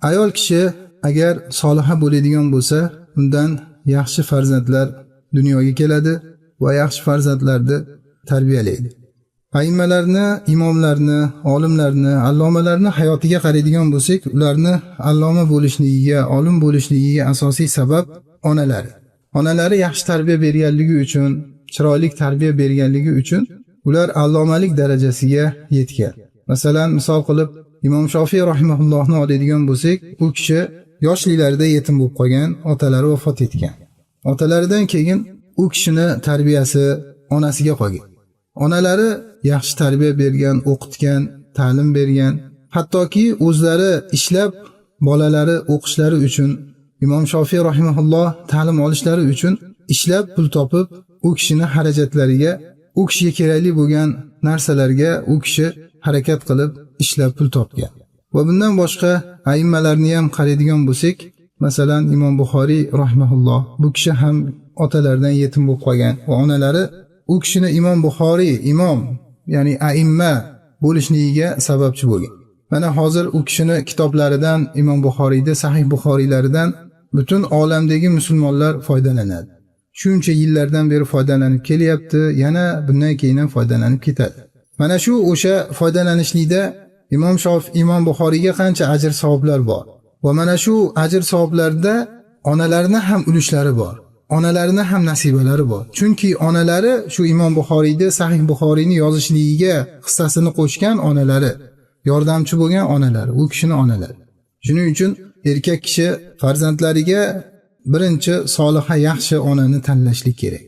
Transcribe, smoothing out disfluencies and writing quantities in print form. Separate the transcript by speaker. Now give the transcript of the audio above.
Speaker 1: Ayol kishi agar soliha bo'ladigan bo'lsa, undan yaxshi farzandlar dunyoga keladi va yaxshi farzandlarni tarbiyalaydi. Aimmalarni, imomlarni, olimlarni, allomalarni hayotiga qaraydigan bo'lsak, ularni alloma bo'lishligiga, olim bo'lishligiga asosiy sabab onalari. Onalari yaxshi tarbiya berganligi uchun, chiroyli tarbiya berganligi uchun ular allomalik darajasiga yetgan. Masalan, misol qilib Imom Shofiy rahimahullohni oladigan bo'lsak, u kishi yoshliklarida yetim bo'lib qolgan, otalari vafot etgan. Otalaridan keyin u kishini tarbiyasi onasiga qolgan. Onalari yaxshi tarbiya bergan, o'qitgan, ta'lim bergan, hattoki o'zlari ishlab bolalari o'qishlari uchun, Imom Shofiy rahimahulloh ta'lim olishlari uchun ishlab pul topib, u kishini xarajatlariga, u kishiga kerakli bo'lgan narsalarga u kishi harakat qilib ishlab pul topgan. Va bundan boshqa aimmalarni ham qaraydigan bo'lsak, masalan Imom Buxoriy rahimahulloh, bu kishi ham otalaridan yetim bo'lib qolgan va onalari u kishini Imom Buxoriy, imom, ya'ni aimma bo'lishligiga sababchi bo'lgan. Mana hozir u kishini kitoblaridan, Imom Buxoriyda Sahih Buxoriylaridan butun olamdagi musulmonlar foydalanadi. Shuncha yillardan beri foydalanib kelyapti, yana bundan keyin ham foydalanib ketadi. Mana shu o'sha foydalanishlikda Imom Buxoriyga qancha ajr savoblar bor. Va mana shu ajr savoblarda onalarning ham ulushlari bor. Onalarini ham nasibalari bor. Chunki onalari shu Imom Buxoriyda Sahih Buxoriyni yozishligiga hissasini qo'shgan onalari, yordamchi bo'lgan onalari, u kishini onalari. Shuning uchun erkak kishi farzandlariga birinchi soliha yaxshi onani tanlashlik kerak.